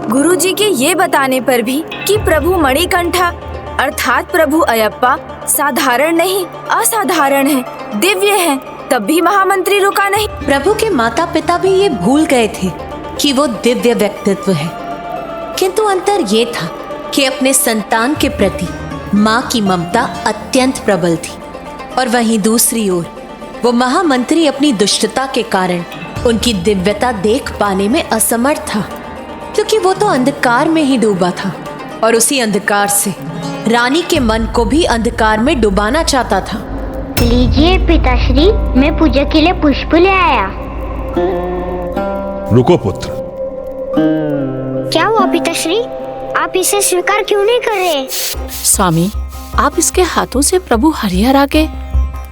गुरुजी के ये बताने पर भी कि प्रभु मणिकंठा अर्थात प्रभु अयप्पा साधारण नहीं असाधारण है, दिव्य है, तब भी महामंत्री रुका नहीं। प्रभु के माता पिता भी ये भूल गए थे कि वो दिव्य व्यक्तित्व है, किंतु अंतर ये था कि अपने संतान के प्रति माँ की ममता अत्यंत प्रबल थी, और वहीं दूसरी ओर वो महामंत्री अपनी दुष्टता के कारण उनकी दिव्यता देख पाने में असमर्थ था, क्योंकि वो तो अंधकार में ही डूबा था और उसी अंधकार से रानी के मन को भी अंधकार में डुबाना चाहता था। लीजिए पिताश्री, मैं पूजा के लिए पुष्प ले आया। रुको पुत्र। क्या हुआ पिताश्री, आप इसे स्वीकार क्यों नहीं कर रहे? स्वामी, आप इसके हाथों से प्रभु हरिहरा के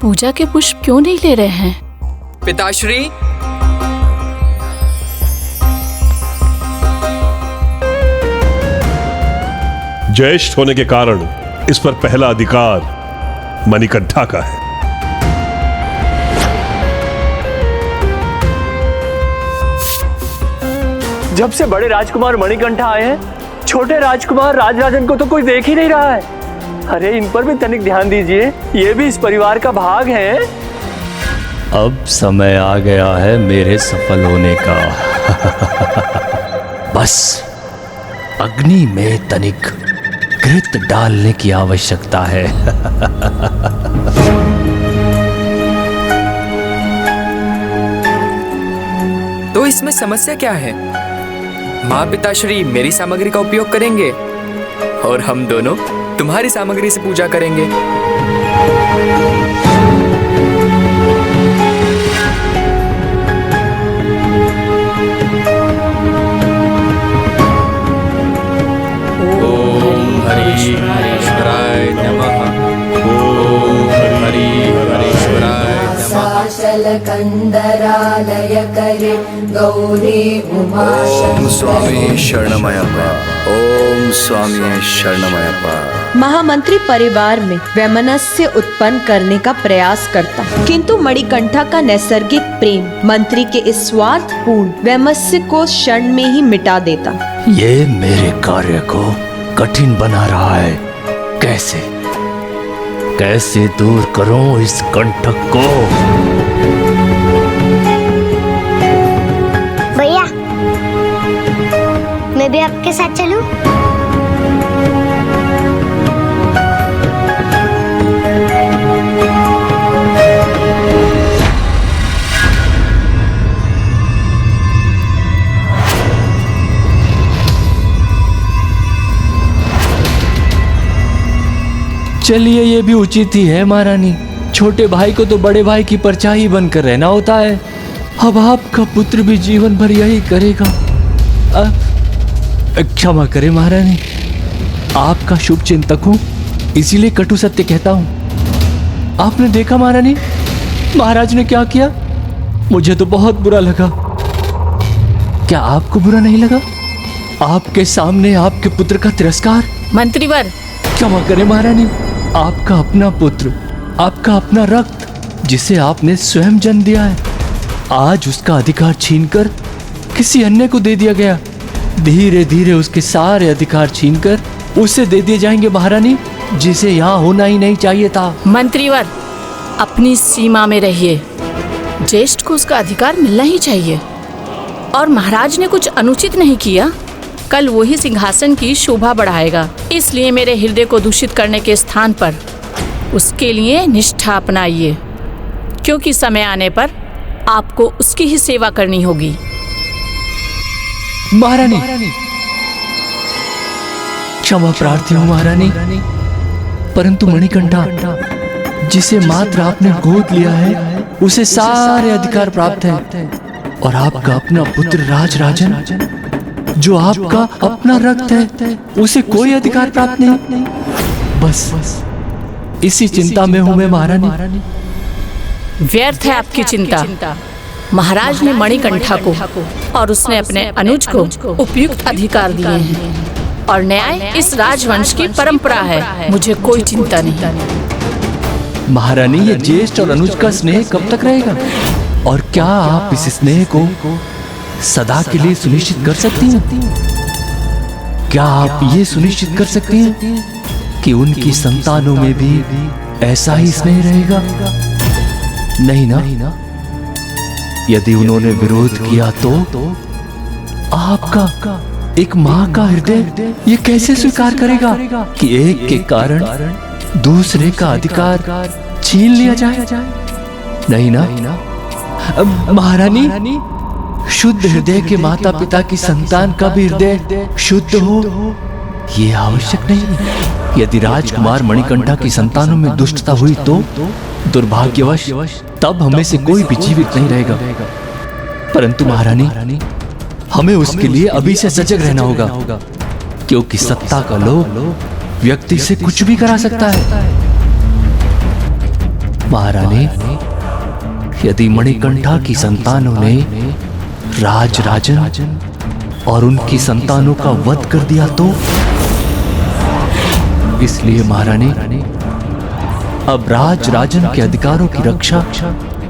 पूजा के पुष्प क्यों नहीं ले रहे हैं? पिताश्री, ज्येष्ठ होने के कारण इस पर पहला अधिकार मणिकंठा का है। जब से बड़े राजकुमार मणिकंठा आए हैं, छोटे राजकुमार राजराजन को तो कोई देख ही नहीं रहा है। अरे इन पर भी तनिक ध्यान दीजिए, ये भी इस परिवार का भाग है। अब समय आ गया है मेरे सफल होने का। बस अग्नि में तनिक घृत डालने की आवश्यकता है। तो इसमें समस्या क्या है? माँ पिताश्री मेरी सामग्री का उपयोग करेंगे और हम दोनों तुम्हारी सामग्री से पूजा करेंगे। ओम हरीश्वराय नमः। ओम हरीश्वराय नमः। कंदरालय करे गौरी उमा ओम स्वामी शरणमयप्पा। ओम स्वामी शरणमयप्पा। महामंत्री परिवार में वैमनस्य उत्पन्न करने का प्रयास करता, किंतु मणिकंठा का नैसर्गिक प्रेम मंत्री के इस स्वार्थपूर्ण वैमनस्य को क्षण में ही मिटा देता। ये मेरे कार्य को कठिन बना रहा है। कैसे दूर करूं इस कंटक को? भैया, मैं भी आपके साथ चलूं? चलिए, ये भी उचित ही है महारानी। छोटे भाई को तो बड़े भाई की परछाई बनकर रहना होता है। अब आपका पुत्र भी जीवन भर यही करेगा। क्षमा करें महारानी, आपका शुभ चिंतक हूं, इसीलिए कटु सत्य कहता हूं। आपने देखा महारानी, महाराज ने क्या किया? मुझे तो बहुत बुरा लगा। क्या आपको बुरा नहीं लगा? आपके सामने आपके पुत्र का तिरस्कार। मंत्रीवर, क्षमा करें महारानी, आपका अपना पुत्र, आपका अपना रक्त, जिसे आपने स्वयं जन्म दिया है, आज उसका अधिकार छीनकर किसी अन्य को दे दिया गया। धीरे धीरे उसके सारे अधिकार छीनकर उसे दे दिए जाएंगे महारानी, जिसे यहाँ होना ही नहीं चाहिए था। मंत्रीवर, अपनी सीमा में रहिए। ज्येष्ठ को उसका अधिकार मिलना ही चाहिए, और महाराज ने कुछ अनुचित नहीं किया। कल वही सिंहासन की शोभा बढ़ाएगा, इसलिए मेरे हृदय को दूषित करने के स्थान पर उसके लिए निष्ठा अपनाइए, क्योंकि समय आने पर आपको उसकी ही सेवा करनी होगी। महारानी, क्षमा प्रार्थी हूँ महारानी, परंतु मणिकंठा, जिसे मात्र आपने गोद लिया है, उसे सारे अधिकार प्राप्त हैं, और आपका अपना पुत्र राजराजन, जो आपका अपना रक्त है, उसे कोई अधिकार प्राप्त नहीं। बस इसी चिंता में हूं मैं महारानी। व्यर्थ है आपकी चिंता। महाराज ने मणिकंठा को और उसने अपने अनुज को उपयुक्त अधिकार दिए हैं, और न्याय इस राजवंश की परंपरा है। मुझे कोई चिंता नहीं। महारानी, ये ज्येष्ठ और अनुज का स्नेह कब तक रहेगा? और क्या आप इस स्नेह को सदा के लिए सुनिश्चित कर सकती हैं? क्या आप ये सुनिश्चित कर सकती हैं कि उनकी संतानों में भी ऐसा ही स्नेह रहेगा? नहीं ना? यदि उन्होंने विरोध किया तो आपका एक माँ का हृदय ये कैसे स्वीकार करेगा कि एक के कारण दूसरे का अधिकार छीन लिया जाए? नहीं ना? महारानी, शुद्ध हृदय के माता पिता की संतान का भी हृदय शुद्ध हो ये आवश्यक नहीं। यदि राजकुमार मणिकंठा की संतानों में दुष्टता हुई तो दुर्भाग्यवश तब हमें से कोई भी जीवित नहीं रहेगा। परंतु महारानी, हमें उसके लिए अभी से सजग रहना होगा, क्योंकि सत्ता का लोभ व्यक्ति से कुछ भी करा सकता है। महारानी, यदि मणिकंठा की संतानों ने राजराजन और उनकी संतानों का वध कर दिया तो? इसलिए महारानी, अब राजराजन के अधिकारों की रक्षा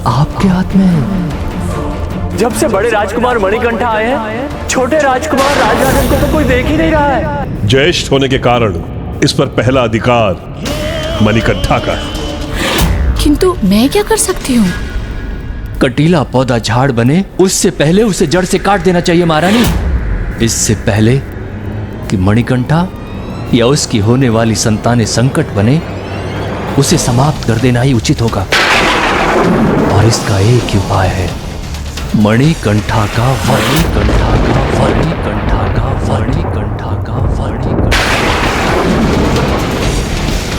आपके हाथ में है। जब से बड़े राजकुमार मणिकंठा आए हैं, छोटे राजकुमार राजराजन को तो कोई देख ही नहीं रहा है। ज्येष्ठ होने के कारण इस पर पहला अधिकार मणिकंठा का है। किंतु मैं क्या कर सकती हूँ? कटीला पौधा झाड़ बने उससे पहले उसे जड़ से काट देना चाहिए महारानी, इससे पहले कि मणिकंठा या उसकी होने वाली संतानें संकट बने। उसे समाप्त कर देना ही उचित होगा, और इसका एक ही उपाय है, मणिकंठा का वध।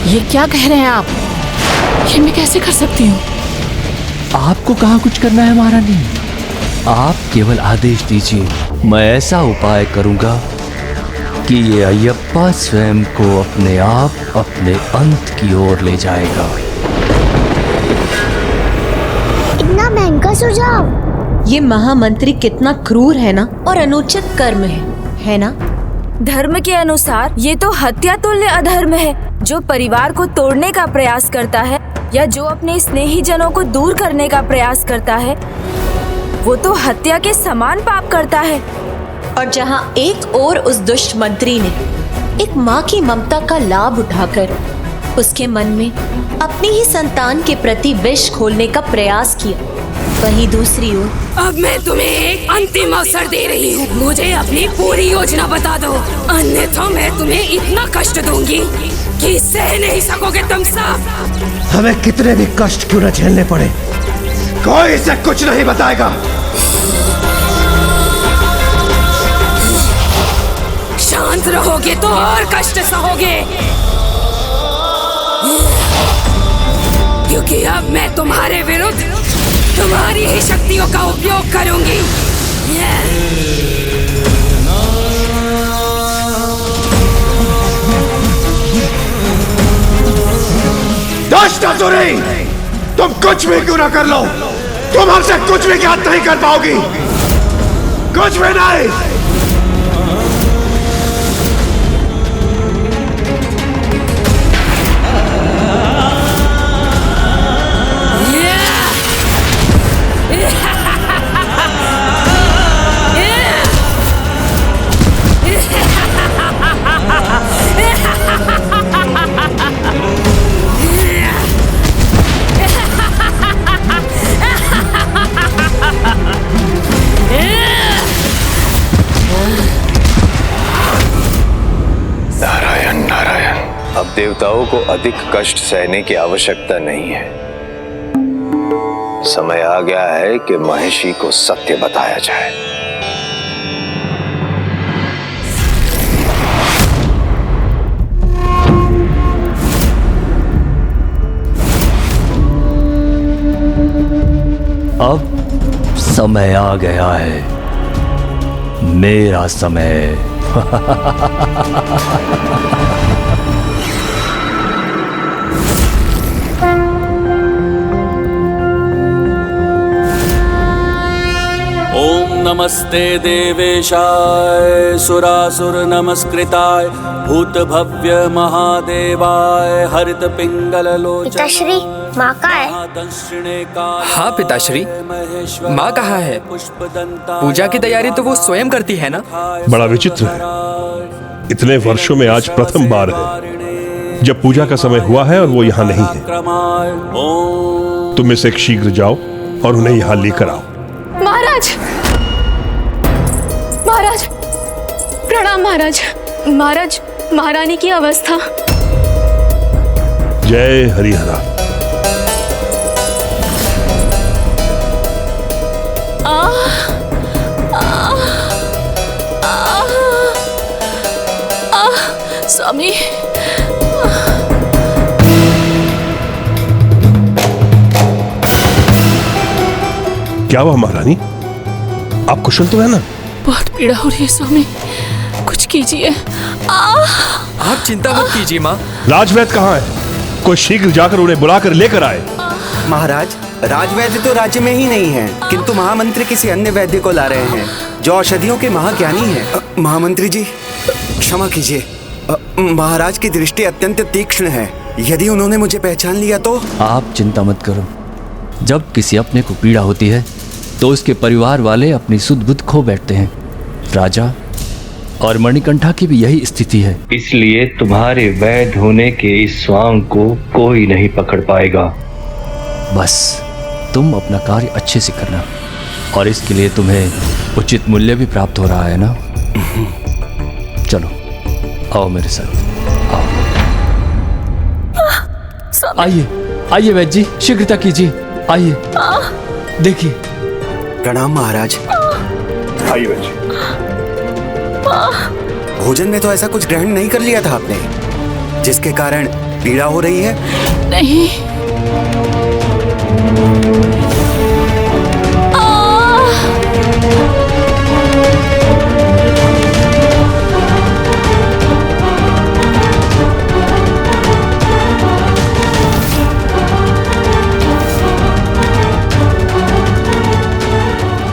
ये क्या कह रहे हैं आप? ये मैं कैसे कर सकती हूँ? आपको कहाँ कुछ करना है महारानी, आप केवल आदेश दीजिए, मैं ऐसा उपाय करूंगा कि ये अयप्पा स्वयं को अपने आप अपने अंत की ओर ले जाएगा। इतना भयंकर सुझाव! ये महामंत्री कितना क्रूर है ना, और अनुचित कर्म है ना? धर्म के अनुसार ये तो हत्या तुल्य अधर्म है। जो परिवार को तोड़ने का प्रयास करता है या जो अपने स्नेही जनों को दूर करने का प्रयास करता है, वो तो हत्या के समान पाप करता है। और जहाँ एक और उस दुष्ट मंत्री ने एक माँ की ममता का लाभ उठाकर उसके मन में अपनी ही संतान के प्रति विष खोलने का प्रयास किया, वहीं दूसरी ओर अब मैं तुम्हें एक अंतिम अवसर दे रही हूँ। मुझे अपनी पूरी योजना बता दो, अन्यथा मैं तुम्हें इतना कष्ट दूंगी कि सह नहीं सकोगे तुम सब। हमें कितने भी कष्ट क्यों न झेलने पड़े, कोई इसे कुछ नहीं बताएगा। शांत रहोगे तो और कष्ट सहोगे, क्योंकि अब मैं तुम्हारे विरुद्ध तुम्हारी ही शक्तियों का उपयोग करूंगी। दुष्ट असुरी, तुम कुछ भी क्यों ना कर लो, तुम हमसे कुछ भी ज्ञात नहीं कर पाओगी, कुछ भी नहीं। देवताओं को अधिक कष्ट सहने की आवश्यकता नहीं है। समय आ गया है कि महिषी को सत्य बताया जाए। अब समय आ गया है, मेरा समय। ओम नमस्ते देवेशाय सुरासुर नमस्कृताय भूत भव्य महादेवाय हरित पिंगल पिताश्री, माँ कहाँ है? हाँ पिताश्री, माँ कहाँ है? पूजा की तैयारी तो वो स्वयं करती है ना? बड़ा विचित्र है, इतने वर्षों में आज प्रथम बार है जब पूजा का समय हुआ है और वो यहाँ नहीं है। तुम इसे शीघ्र जाओ और उन्हें यहाँ लेकर आओ। महाराज, महाराज, प्रणाम महाराज। महाराज, महारानी की अवस्था। जय हरिहरा। स्वामी, क्या हुआ महारानी? आप कुशल तो है ना? बहुत पीड़ा हो रही है स्वामी, कुछ कीजिए। आप चिंता मत कीजिए माँ। राजवैद्य कहाँ है? कोई शीघ्र जाकर उन्हें बुलाकर लेकर आए। महाराज, राजवैद्य तो राज्य में ही नहीं है, किंतु महामंत्री किसी अन्य वैद्य को ला रहे हैं जो औषधियों के महाज्ञानी है। महामंत्री जी, क्षमा कीजिए, महाराज की दृष्टि अत्यंत तीक्ष्ण है। यदि उन्होंने मुझे पहचान लिया तो? आप चिंता मत करो। जब किसी अपने को पीड़ा होती है तो उसके परिवार वाले अपनी सुध बुध खो बैठते हैं। राजा और मणिकंठा की भी यही स्थिति है। इसलिए तुम्हारे वैध होने के इस स्वांग को कोई नहीं पकड़ पाएगा। बस तुम अपना कार्य अच्छे से करना, और इसके लिए तुम्हें उचित मूल्य भी प्राप्त हो रहा है ना। चलो आओ मेरे साथ, आओ। आइए आइए वैद्य जी, शीघ्रता कीजिए, आइए देखिए। प्रणाम महाराज। आइए वैद्य जी। भोजन में तो ऐसा कुछ ग्रहण नहीं कर लिया था आपने जिसके कारण पीड़ा हो रही है? नहीं।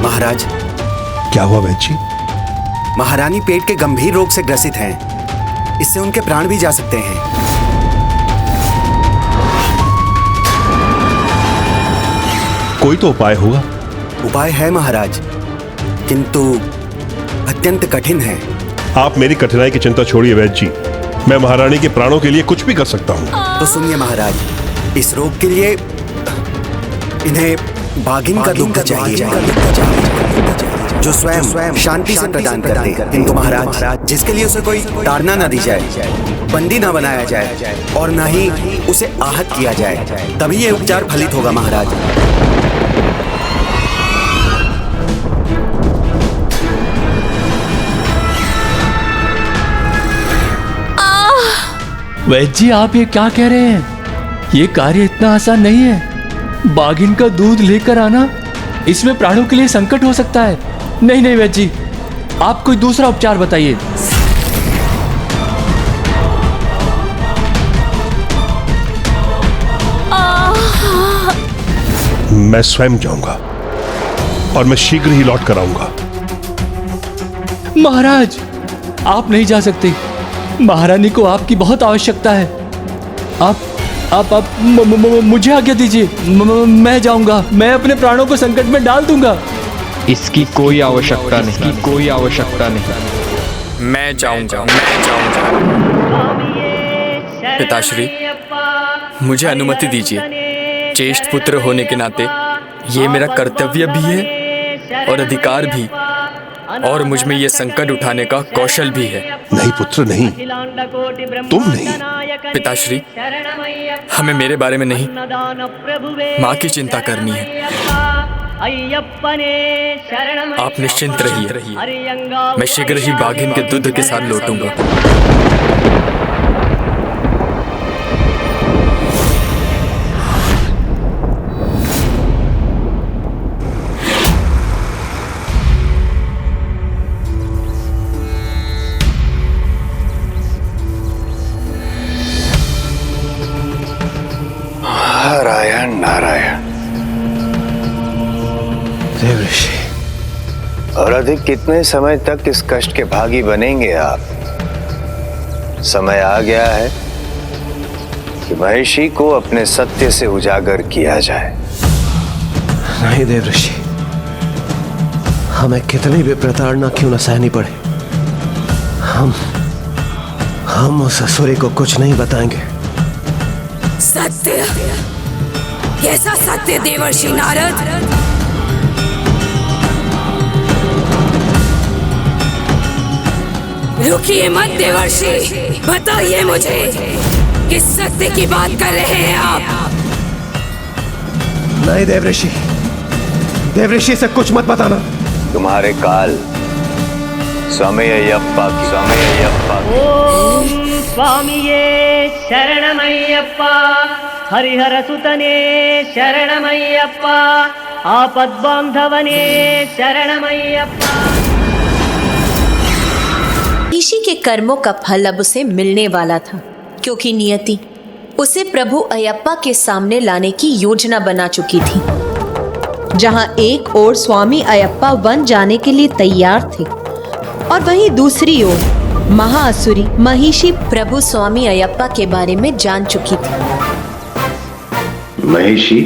महाराज, क्या हुआ वैद्य जी? महारानी पेट के गंभीर रोग से ग्रसित हैं। इससे उनके प्राण भी जा सकते हैं। कोई तो उपाय होगा? उपाय है महाराज, किंतु अत्यंत कठिन है। आप मेरी कठिनाई की चिंता छोड़िए वैद्य जी, मैं महारानी के प्राणों के लिए कुछ भी कर सकता हूँ। तो सुनिए महाराज, इस रोग के लिए इन्हें बाघिन का दुग्ध चाहिए जो स्वयं शांति से प्रदान कर दे। किंतु महाराज, जिसके लिए उसे कोई ताड़ना न दी जाए, बंदी न बनाया जाए और न ही उसे आहत किया जाए, तभी ये उपचार फलित होगा महाराज। वैद्य जी, आप ये क्या कह रहे हैं? ये कार्य इतना आसान नहीं है। बाघिन का दूध लेकर आना, इसमें प्राणों के लिए संकट हो सकता है। नहीं नहीं वैद्य जी, आप कोई दूसरा उपचार बताइए। मैं स्वयं जाऊंगा और मैं शीघ्र ही लौट कर आऊंगा। महाराज, आप नहीं जा सकते। महारानी को आपकी बहुत आवश्यकता है। आप मुझे आज्ञा दीजिए, मैं जाऊंगा। मैं अपने प्राणों को संकट में डाल दूंगा। इसकी कोई आवश्यकता नहीं, इसकी कोई आवश्यकता नहीं। मैं जाऊंगा। पिताश्री, मुझे अनुमति दीजिए। ज्येष्ठ पुत्र होने के नाते ये मेरा कर्तव्य भी है और अधिकार भी, और मुझ में ये संकट उठाने का कौशल भी है। नहीं पुत्र, नहीं, तुम नहीं। पिताश्री, हमें मेरे बारे में नहीं, माँ की चिंता करनी है। आप निश्चिंत रहिए, मैं शीघ्र ही बाघिन के दूध के साथ लौटूंगा। नारायण नारायण। देवऋषि, और अधिक कितने समय तक इस कष्ट के भागी बनेंगे आप? समय आ गया है कि महिषी को अपने सत्य से उजागर किया जाए। नहीं देवऋषि, हमें कितनी भी प्रताड़ना क्यों न सहनी पड़े, हम उस असुरी को कुछ नहीं बताएंगे। सत्य, कैसा सत्य देवर्षि नारद? रुकिए मत देवर्षि, बताइए मुझे किस सत्य की बात कर रहे हैं आप? नहीं देवऋषि, देवऋषि से कुछ मत बताना। तुम्हारे काल स्वामी अय्यप्पा ओम स्वामिये शरणमय्यप्पा, हरिहर सुतने शरणमय्यप्पा, आपद्बांधवने शरणमय्यप्पा। ऋषि के कर्मों का फल अब उसे मिलने वाला था, क्योंकि नियति उसे प्रभु अयप्पा के सामने लाने की योजना बना चुकी थी। जहां एक ओर स्वामी अयप्पा वन जाने के लिए तैयार थे और वहीं दूसरी ओर महाअसुरी महिषी प्रभु स्वामी अयप्पा के बारे में जान चुकी थी। महिषी,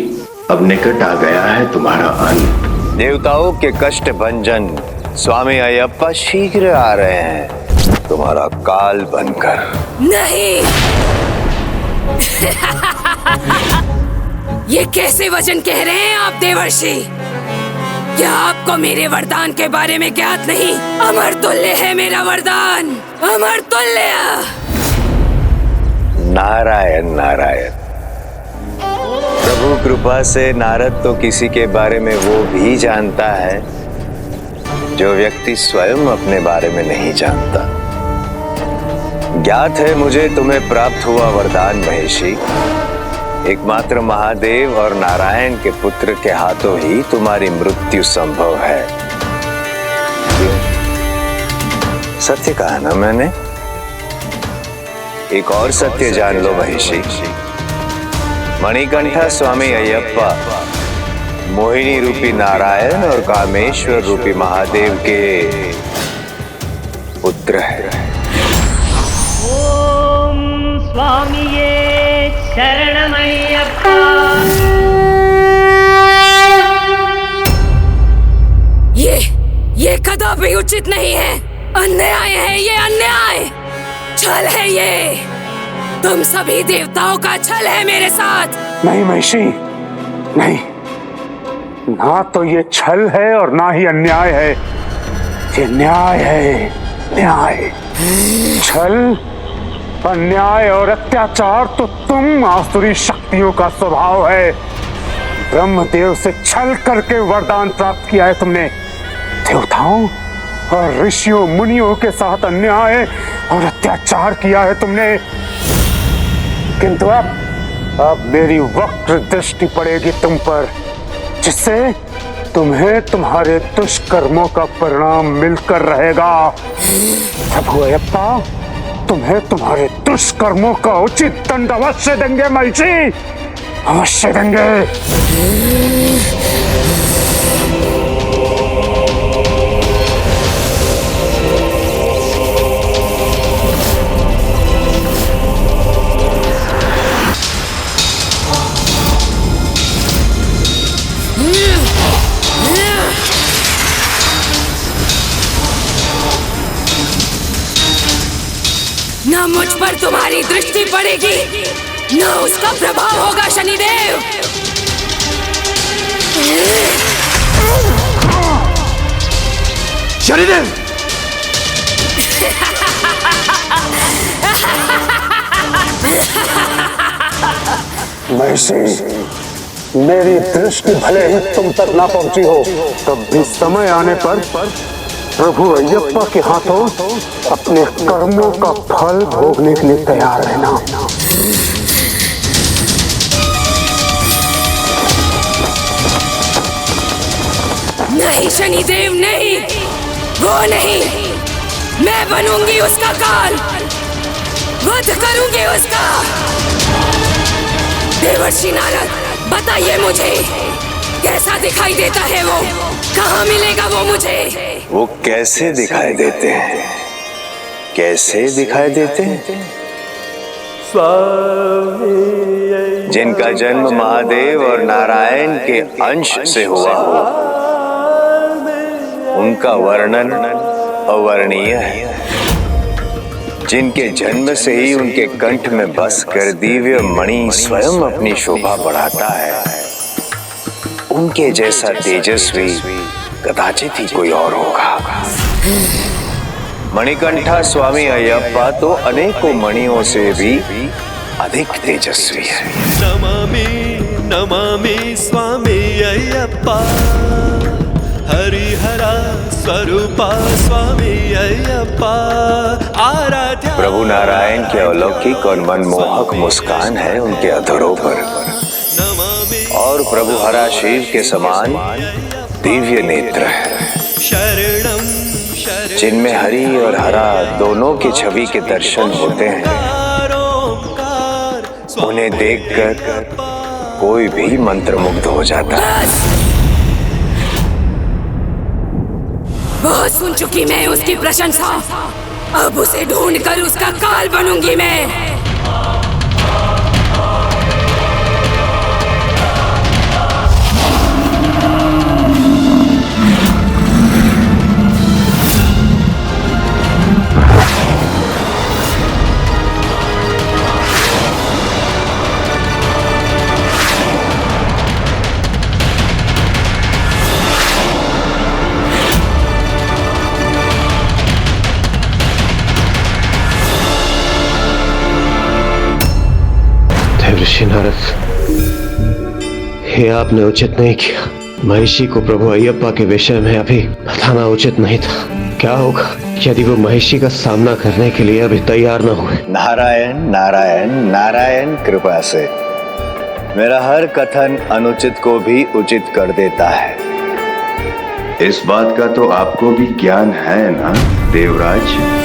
अब निकट आ गया है तुम्हारा अंत। देवताओं के कष्ट भंजन स्वामी अयप्पा शीघ्र आ रहे हैं, तुम्हारा काल बनकर। नहीं ये कैसे वचन कह रहे हैं आप देवर्षि? क्या आपको मेरे वरदान के बारे में ज्ञात नहीं? अमर तुल्य है मेरा वरदान, अमर तुल्य। नारायण नारायण। प्रभु कृपा से नारद तो किसी के बारे में वो भी जानता है जो व्यक्ति स्वयं अपने बारे में नहीं जानता। ज्ञात है मुझे तुम्हें प्राप्त हुआ वरदान महिषी, एकमात्र महादेव और नारायण के पुत्र के हाथों ही तुम्हारी मृत्यु संभव है। सत्य कहा ना मैंने? एक और सत्य जान लो महिषी, मणिकंठा स्वामी अयप्पा मोहिनी रूपी नारायण और कामेश्वर रूपी महादेव के पुत्र है। ओम स्वामिये शरणमय्यप्पा। ये कदापि उचित नहीं है, अन्याय है, ये अन्याय, छल है ये। तुम सभी देवताओं का छल है मेरे साथ। नहीं महिषी, नहीं, ना तो ये छल है और ना ही अन्याय है, ये न्याय है, न्याय। छल, अन्याय और अत्याचार तो तुम आसुरी शक्तियों का स्वभाव है। ब्रह्मदेव से छल करके वरदान प्राप्त किया है तुमने। देवताओं और ऋषियों मुनियों के साथ अन्याय और अत्याचार किया है तुमने। किंतु अब मेरी वक्र दृष्टि पड़ेगी तुम पर, जिससे तुम्हें तुम्हारे दुष्कर्मों का परिणाम मिलकर रहेगा। प्रभु अयप्पा तुम्हें तुम्हारे दुष्कर्मों का उचित दंड अवश्य देंगे महिषी, अवश्य देंगे। न मुझ पर तुम्हारी दृष्टि पड़ेगी, न उसका प्रभाव होगा शनिदेव। शनिदेव! महिषी, मेरी दृष्टि भले ही तुम तक ना पहुंची हो, तब भी समय आने पर प्रभु अयप्पा के हाथों अपने कर्मों का फल भोगने के लिए तैयार रहना। नहीं शनिदेव, नहीं, वो नहीं, मैं बनूंगी उसका काल, वध करूंगी उसका। देवर्षि नारद, बताइए मुझे कैसा दिखाई देता है वो, कहाँ मिलेगा वो मुझे? वो कैसे दिखाई देते हैं? कैसे दिखाई देते हैं? जिनका जन्म महादेव और नारायण के अंश से हुआ हो, उनका वर्णन अवर्णीय है। जिनके जन्म से ही उनके कंठ में बस कर दिव्य मणि स्वयं अपनी शोभा बढ़ाता है, उनके जैसा तेजस्वी कदाचित ही कोई और होगा। मणिकंठा स्वामी अयप्पा तो अनेकों मणियों से भी अधिक तेजस्वी है। नमामि नमामि स्वामी अयप्पा, हरिहरा स्वरूपा स्वामी अयप्पा आराध्या। प्रभु नारायण के अलौकिक और मनमोहक मुस्कान है उनके अधरों पर, और प्रभु हरा शिव के समान दिव्य नेत्र है, जिनमें हरि और हरा दोनों की छवि के दर्शन होते हैं। उन्हें देखकर कोई भी मंत्रमुग्ध हो जाता है। बहुत सुन चुकी मैं उसकी प्रशंसा, अब उसे ढूंढकर उसका काल बनूंगी मैं। ऋषि नारद, ये आपने उचित नहीं किया। महिषी को प्रभु अयप्पा के विषय में अभी बताना उचित नहीं था। क्या होगा यदि वो महिषी का सामना करने के लिए अभी तैयार न हुए? नारायण नारायण नारायण कृपा से मेरा हर कथन अनुचित को भी उचित कर देता है। इस बात का तो आपको भी ज्ञान है ना देवराज?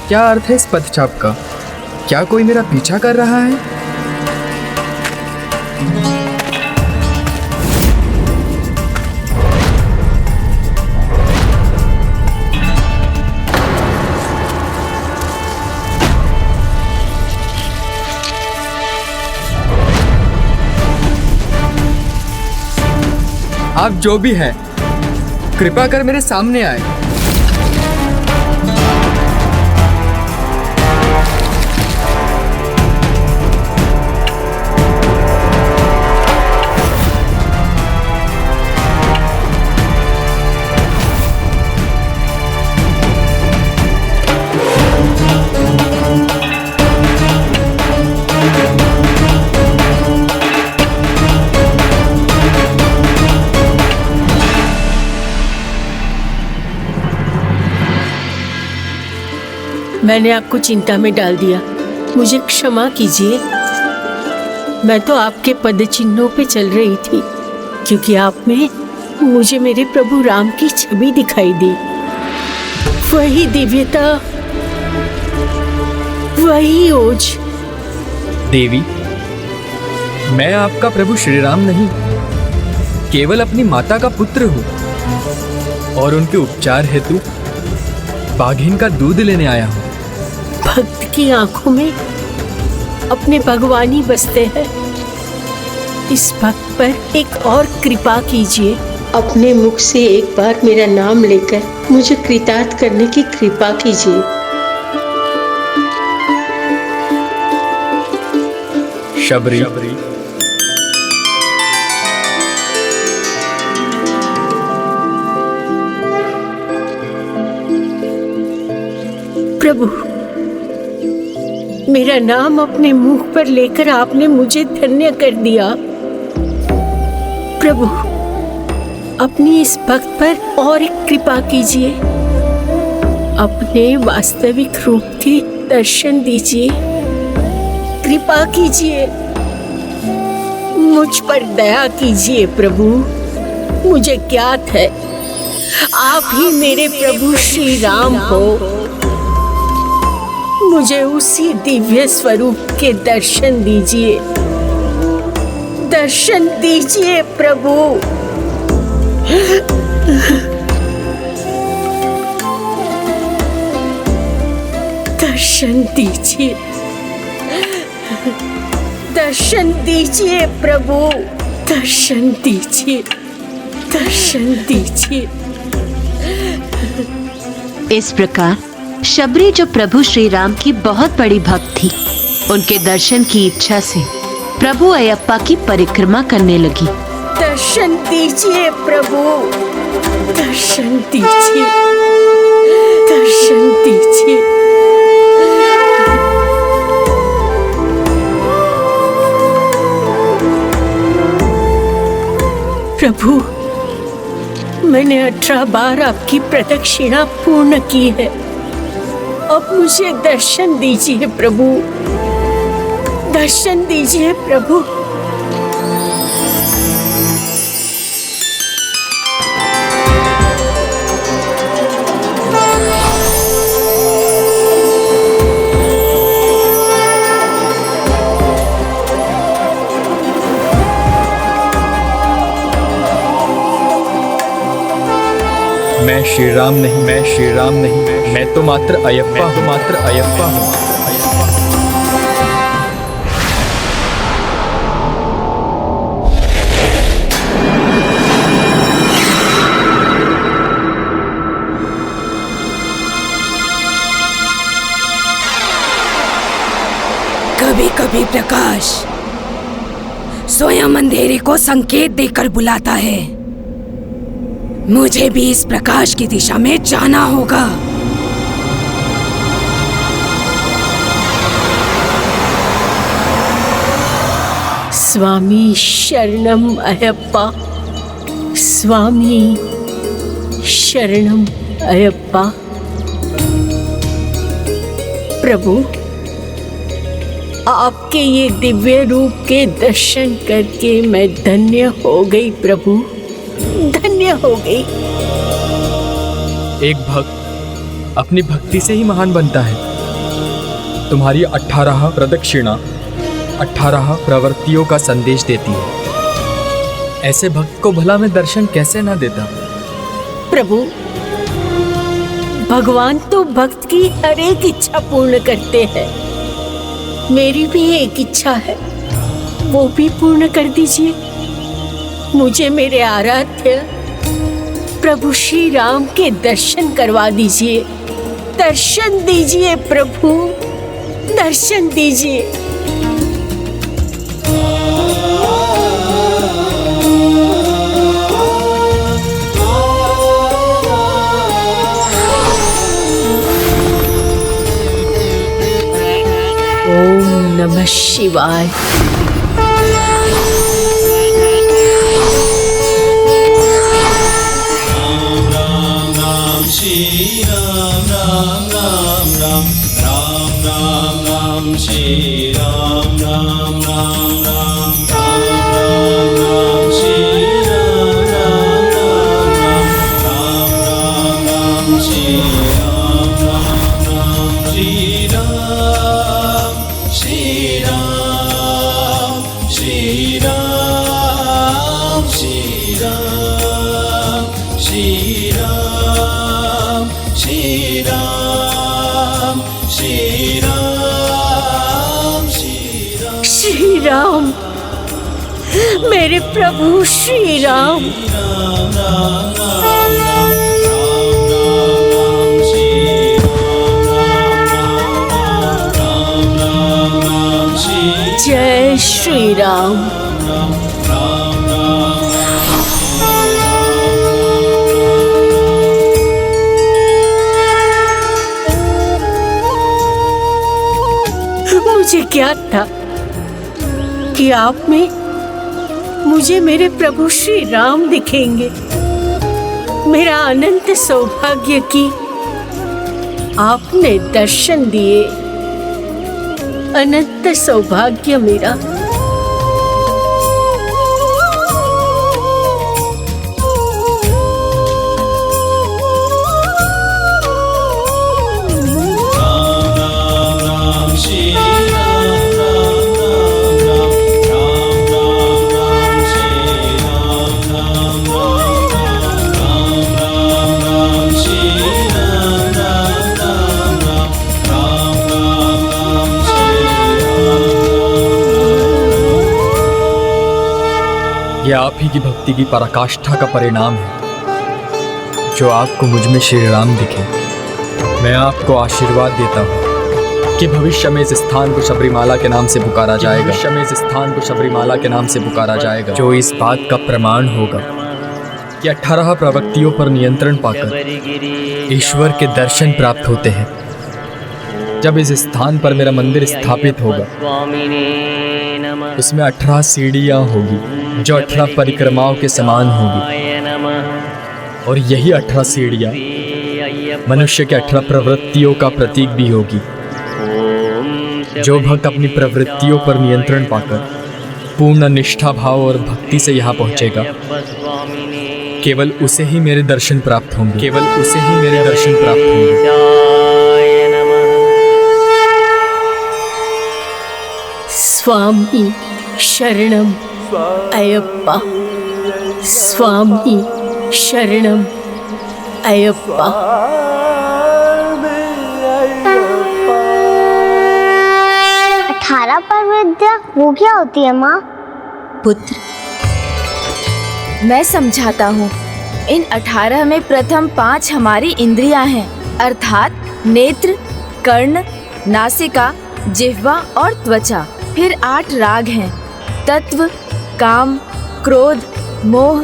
क्या अर्थ है इस पदचाप का? क्या कोई मेरा पीछा कर रहा है? आप जो भी हैं, कृपा कर मेरे सामने आए। मैंने आपको चिंता में डाल दिया, मुझे क्षमा कीजिए। मैं तो आपके पद चिन्हों पे चल रही थी, क्योंकि आप में मुझे मेरे प्रभु राम की छवि दिखाई दी। वही दिव्यता, वही ओज। देवी, मैं आपका प्रभु श्री राम नहीं, केवल अपनी माता का पुत्र हूँ, और उनके उपचार हेतु बाघिन का दूध लेने आया हूँ। भक्त की आंखों में अपने भगवानी बसते हैं। इस भक्त पर एक और कृपा कीजिए। अपने मुख से एक बार मेरा नाम लेकर मुझे कृतार्थ करने की कृपा कीजिए। शबरी, प्रभु, मेरा नाम अपने मुख पर लेकर आपने मुझे धन्य कर दिया। प्रभु, अपनी इस भक्त पर और एक कृपा कीजिए। अपने वास्तविक रूप के दर्शन दीजिए, कृपा कीजिए, मुझ पर दया कीजिए। प्रभु, मुझे ज्ञात है आप ही मेरे प्रभु श्री राम हो। मुझे उसी दिव्य स्वरूप के दर्शन दीजिए। दर्शन दीजिए प्रभु। दर्शन दीजिए, दर्शन दीजिए प्रभु। दर्शन दीजिए, दर्शन दीजिए। इस प्रकार शबरी, जो प्रभु श्री राम की बहुत बड़ी भक्त थी, उनके दर्शन की इच्छा से प्रभु अयप्पा की परिक्रमा करने लगी। दर्शन दीजिए प्रभु, दर्शन दीजिए, दर्शन दीजिए। प्रभु, मैंने 18 बार आपकी प्रदक्षिणा पूर्ण की है। अब मुझे दर्शन दीजिए प्रभु, दर्शन दीजिए प्रभु। मैं श्री राम नहीं, मैं श्री राम नहीं, मैं तो मात्र अयप्पा हूँ, मात्र अयप्पा हूँ। कभी कभी प्रकाश स्वयं अंधेरे को संकेत देकर बुलाता है। मुझे भी इस प्रकाश की दिशा में जाना होगा। स्वामी शरणम अयप्पा, स्वामी शरणम अयप्पा। प्रभु, आपके ये दिव्य रूप के दर्शन करके मैं धन्य हो गई प्रभु, धन्य हो गई। एक भक्त अपनी भक्ति से ही महान बनता है। तुम्हारी 18 प्रदक्षिणा 18 प्रवृत्तियों का संदेश देती है। ऐसे भक्त को भला मैं दर्शन कैसे ना देता। प्रभु, भगवान तो भक्त की हर एक इच्छा पूर्ण करते हैं। मेरी भी एक इच्छा है, वो भी पूर्ण कर दीजिए। मुझे मेरे आराध्य प्रभु श्री राम के दर्शन करवा दीजिए। दर्शन दीजिए प्रभु, दर्शन दीजिए। ओम नमः शिवाय। श्री राम राम राम राम राम राम राम श्री राम राम राम राम राम राम श्री राम राम राम राम राम श्री राम राम राम श्री राम श्री राम श्री राम श्री राम श्री राम श्री राम श्री राम श्री राम, मेरे प्रभु श्री राम। जय श्री राम। मुझे क्या था कि आप में मुझे मेरे प्रभु श्री राम दिखेंगे। मेरा अनंत सौभाग्य कि आपने दर्शन दिए। अनंत सौभाग्य मेरा। ये आप ही की भक्ति की पराकाष्ठा का परिणाम है जो आपको मुझ में श्री राम दिखे। मैं आपको आशीर्वाद देता हूँ कि भविष्य में इस स्थान को शबरीमाला के नाम से पुकारा जाएगा, जो इस बात का प्रमाण होगा कि 18 प्रवृत्तियों पर नियंत्रण पाकर ईश्वर के दर्शन प्राप्त होते हैं। जब इस स्थान पर मेरा मंदिर स्थापित होगा, उसमें 18 सीढ़ियाँ होगी जो 18 परिक्रमाओं के समान होगी, और यही 18 सीढ़ियाँ मनुष्य के 18 प्रवृत्तियों का प्रतीक भी होगी। जो भक्त अपनी प्रवृत्तियों पर नियंत्रण पाकर पूर्ण निष्ठा भाव और भक्ति से यहाँ पहुँचेगा, केवल उसे ही मेरे दर्शन प्राप्त होंगे। स्वामी शरणम अयप्पा, स्वामी शरणम अयप्पा। 18 पर विद्या वो क्या होती है माँ? पुत्र, मैं समझाता हूँ। इन 18 में प्रथम 5 हमारी इंद्रियां हैं, अर्थात नेत्र, कर्ण, नासिका, जिह्वा और त्वचा। फिर 8 राग हैं, तत्व, काम, क्रोध, मोह,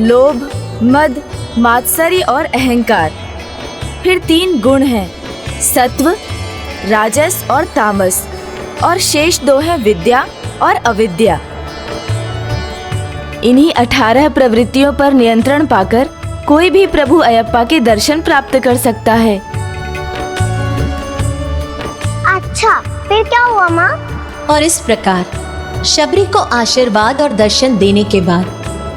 लोभ, मद, मात्सर्य और अहंकार। फिर 3 गुण हैं, सत्व, राजस और तामस, और शेष 2 हैं विद्या और अविद्या। इन्हीं 18 प्रवृत्तियों पर नियंत्रण पाकर कोई भी प्रभु अयप्पा के दर्शन प्राप्त कर सकता है। अच्छा, फिर क्या हुआ माँ? और इस प्रकार शबरी को आशीर्वाद और दर्शन देने के बाद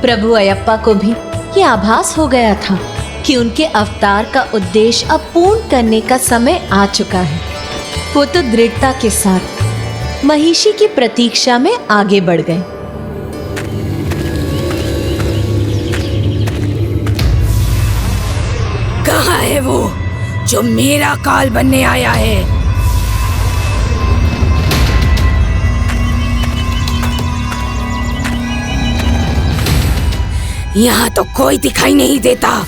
प्रभु अयप्पा को भी ये आभास हो गया था कि उनके अवतार का उद्देश्य अब पूर्ण करने का समय आ चुका है। वो तो दृढ़ता के साथ महिषी की प्रतीक्षा में आगे बढ़ गए। कहाँ है वो जो मेरा काल बनने आया है? यहाँ तो कोई दिखाई नहीं देता।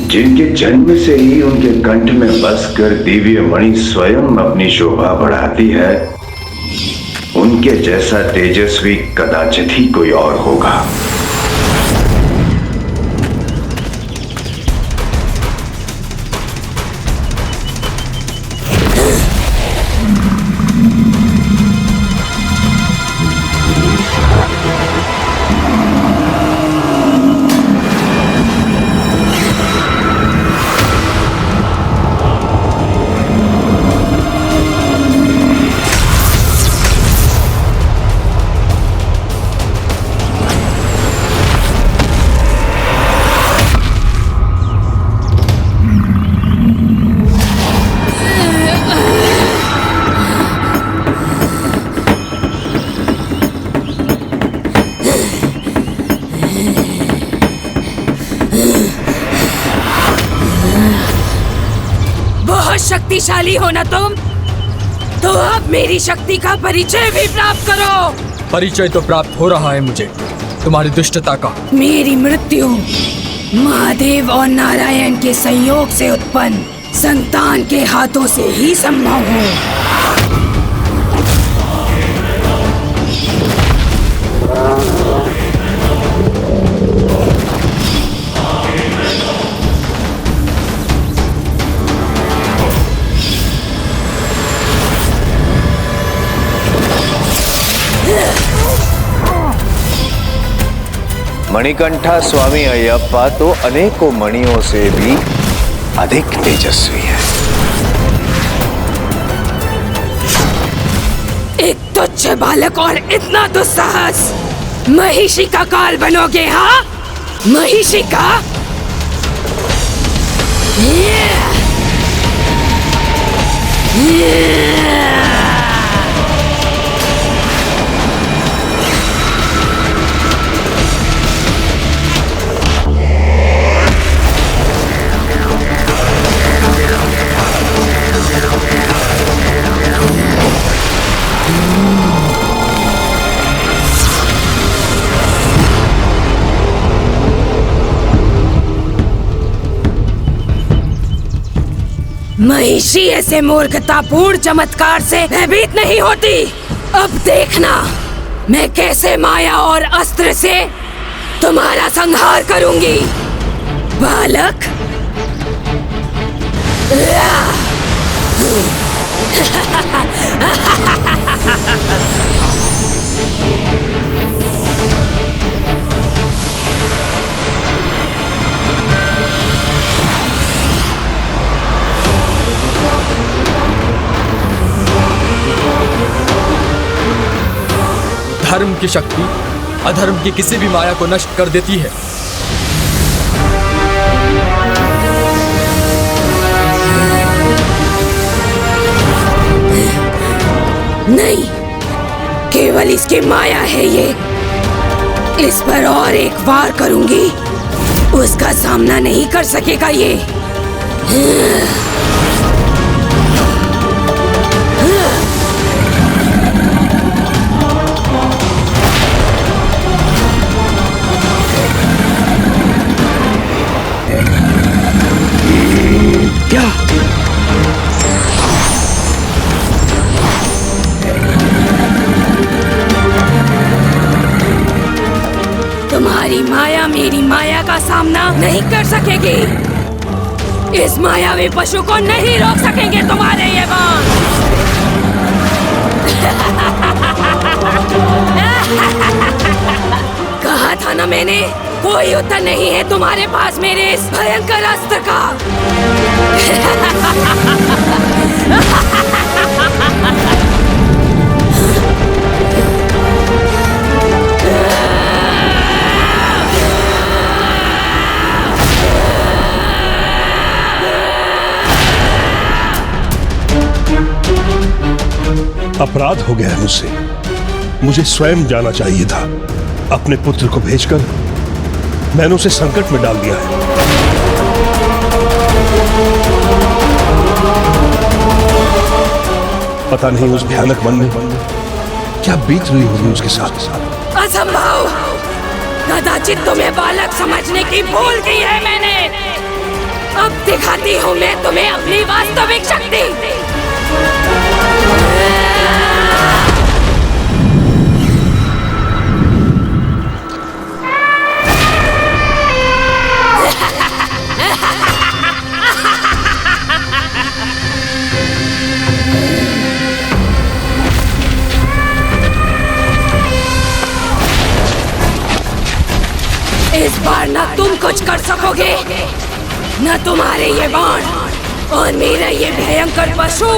जिनके जन्म से ही उनके कंठ में बसकर दिव्य मणि स्वयं अपनी शोभा बढ़ाती है, उनके जैसा तेजस्वी कदाचित ही कोई और होगा। शक्तिशाली हो ना तुम, तो अब मेरी शक्ति का परिचय भी प्राप्त करो। परिचय तो प्राप्त हो रहा है मुझे तुम्हारी दुष्टता का। मेरी मृत्यु महादेव और नारायण के संयोग से उत्पन्न संतान के हाथों से ही संभव हो। मणिकंठा स्वामी अयप्पा तो अनेकों मणियों से भी अधिक तेजस्वी है। एक तुच्छ बालक और इतना दुस्साहस, महिषी का काल बनोगे? हाँ, महिषी का? महिषी ऐसे मूर्खतापूर्ण चमत्कार से भयभीत नहीं होती। अब देखना मैं कैसे माया और अस्त्र से तुम्हारा संहार करूंगी बालक। धर्म की शक्ति अधर्म की किसी भी माया को नष्ट कर देती है। नहीं, केवल इसकी माया है ये। इस पर और एक वार करूंगी, उसका सामना नहीं कर सकेगा ये। तुम्हारी माया मेरी माया का सामना नहीं कर सकेगी। इस मायावी पशु को नहीं रोक सकेंगे तुम्हारे ये बाण। कहा था ना मैंने, कोई उत्तर नहीं है तुम्हारे पास मेरे इस भयंकर अस्त्र का। अपराध हो गया है मुझसे। मुझे स्वयं जाना चाहिए था। अपने पुत्र को भेजकर मैंने उसे संकट में डाल दिया है। पता नहीं उस भयानक वन में क्या बीत रही होगी उसके साथ। असंभव! कदाचित तुम्हें बालक समझने की भूल की है मैंने। अब दिखाती हूँ मैं तुम्हें अपनी वास्तविक शक्ति। इस बार न तुम कुछ कर सकोगे, न तुम्हारे ये बाण, और मेरा ये भयंकर पशु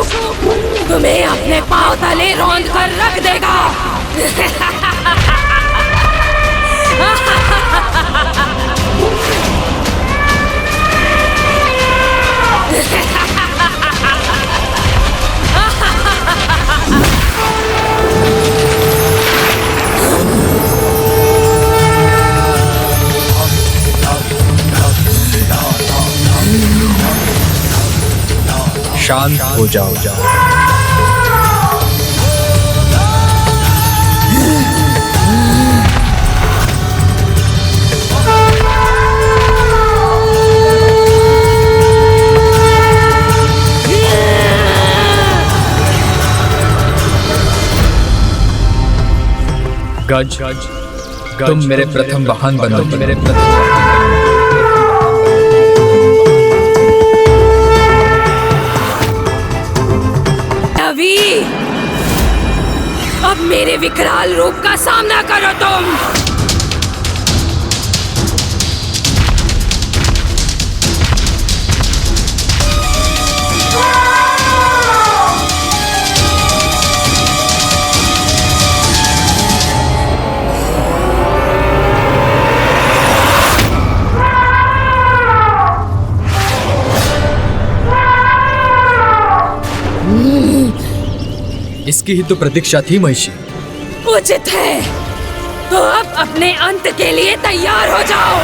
तुम्हें अपने पांव तले रौंद कर रख देगा। शांत हो जाओ। गज, तुम मेरे प्रथम वाहन बनो। मेरे अभी अब मेरे विकराल रूप का सामना करो तुम। इसकी ही तो प्रतीक्षा थी महिषी। उचित है, तो अब अपने अंत के लिए तैयार हो जाओ।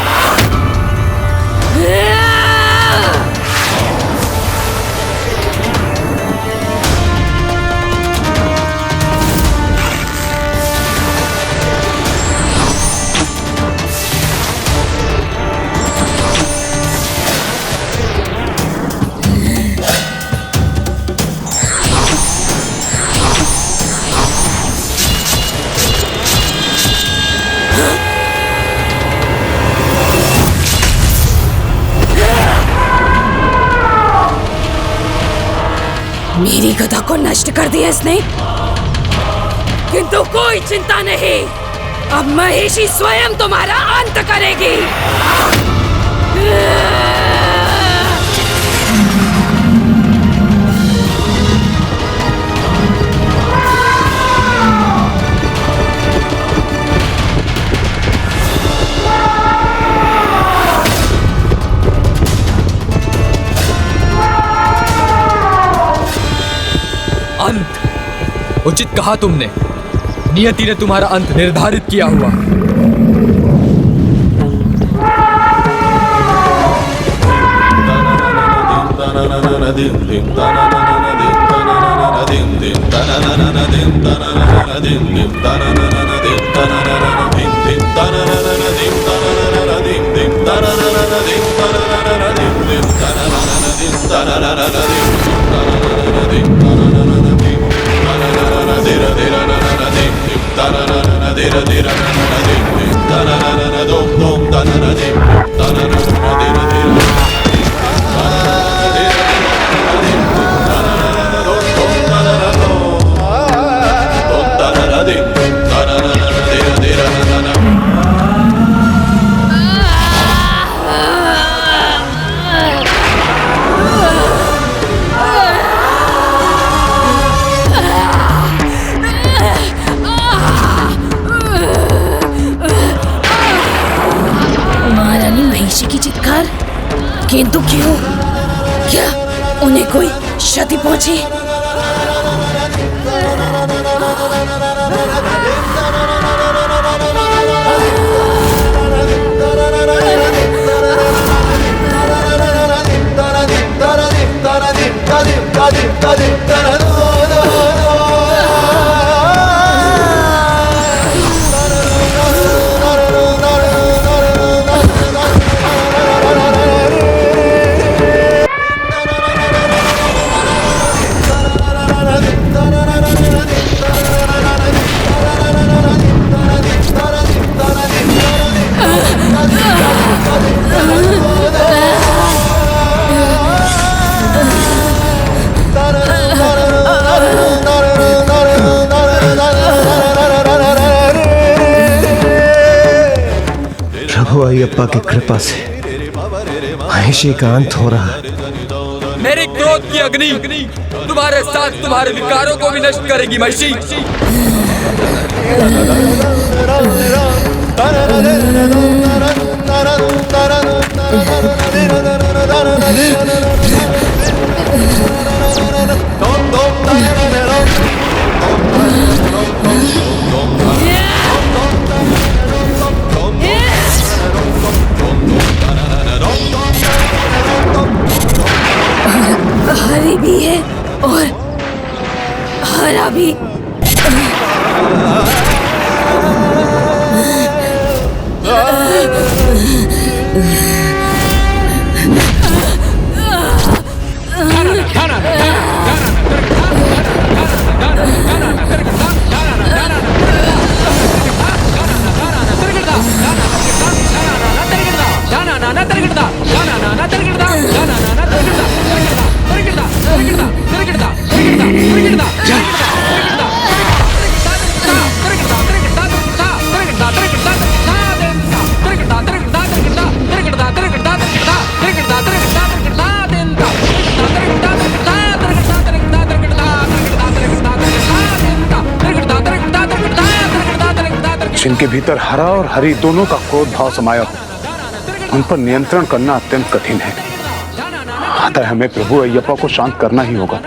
मेरी गदा को नष्ट कर दिया इसने, किंतु कोई चिंता नहीं, अब महिषी स्वयं तुम्हारा अंत करेगी। अंत उचित कहा तुमने, नियति ने तुम्हारा अंत निर्धारित किया हुआ। किंतु क्यों? क्या उन्हें कोई क्षति पहुंची? प्रभु अयप्पा की कृपा से महिषी का अंत हो रहा है। मेरे क्रोध की अग्नि तुम्हारे साथ तुम्हारे विकारों को भी नष्ट करेगी महिषी। हरी भी है और हरा भी। जिनके भीतर हरा और हरी दोनों का क्रोध भाव समाया हो, उन पर नियंत्रण करना अत्यंत कठिन है। अतः हमें प्रभु अयप्पा को शांत करना ही होगा।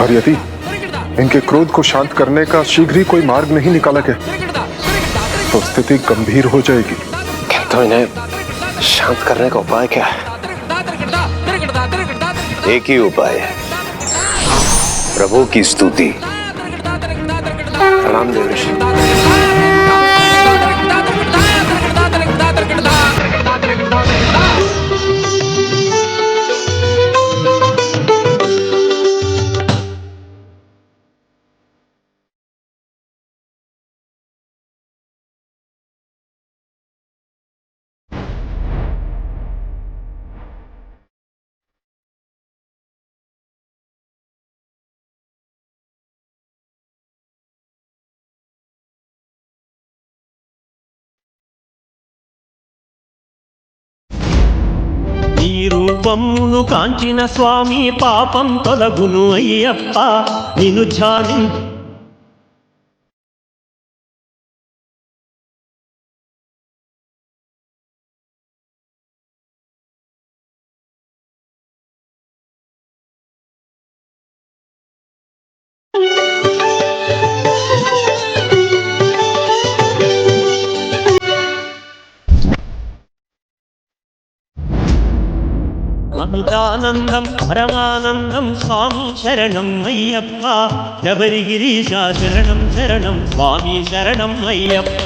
और यदि इनके क्रोध को शांत करने का शीघ्र ही कोई मार्ग नहीं निकाला गया तो स्थिति गंभीर हो जाएगी। तो इन्हें शांत करने का उपाय क्या है? एक ही उपाय है, प्रभु की स्तुति। प्रणाम देवर्षि। నీ రూపమును కాంచిన స్వామి పాపం తొలగును అయ్యప్ప నిన్ను ధ్యాని మహదానందం పరమానందం స్వామి శరణం అయ్యప్ప శబరిగిరీశ శరణం శరణం స్వామి శరణం అయ్యప్ప.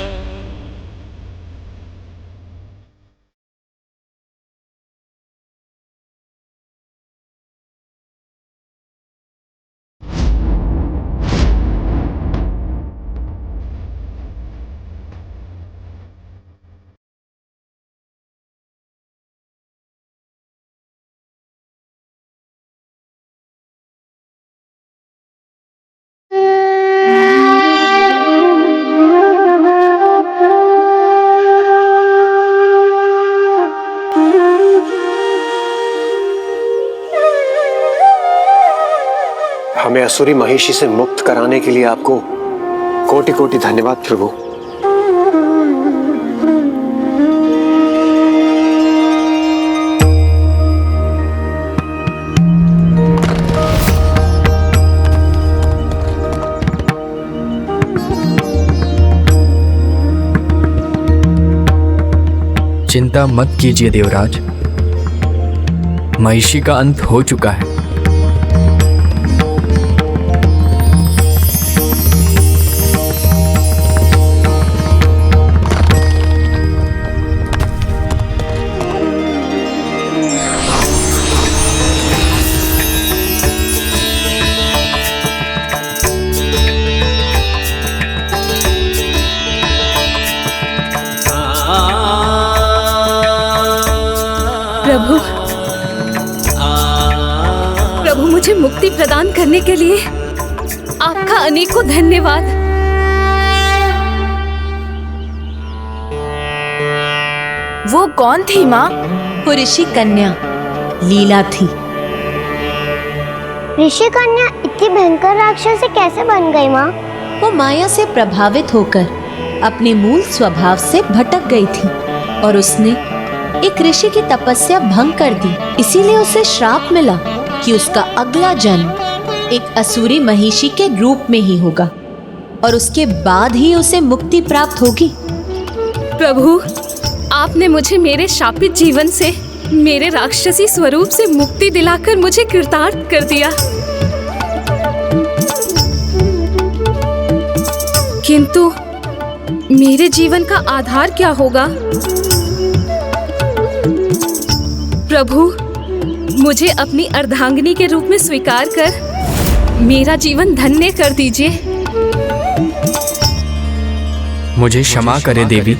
हमें असुरी महिषी से मुक्त कराने के लिए आपको कोटि कोटि धन्यवाद प्रभु। चिंता मत कीजिए देवराज, महिषी का अंत हो चुका है। प्रभु, प्रभु मुझे मुक्ति प्रदान करने के लिए आपका अनेकों धन्यवाद। वो कौन थी माँ? वो ऋषि कन्या लीला थी। ऋषि कन्या इतनी भयंकर राक्षसी कैसे बन गई माँ? वो माया से प्रभावित होकर अपने मूल स्वभाव से भटक गई थी और उसने एक ऋषि की तपस्या भंग कर दी। इसीलिए उसे श्राप मिला कि उसका अगला जन्म एक असुरी महिषी के रूप में ही होगा और उसके बाद ही उसे मुक्ति प्राप्त होगी। प्रभु, आपने मुझे मेरे शापित जीवन से, मेरे राक्षसी स्वरूप से मुक्ति दिलाकर मुझे कृतार्थ कर दिया। किंतु मेरे जीवन का आधार क्या होगा? प्रभु, मुझे अपनी अर्धांगिनी के रूप में स्वीकार कर मेरा जीवन धन्य कर दीजिए। मुझे क्षमा करे देवी,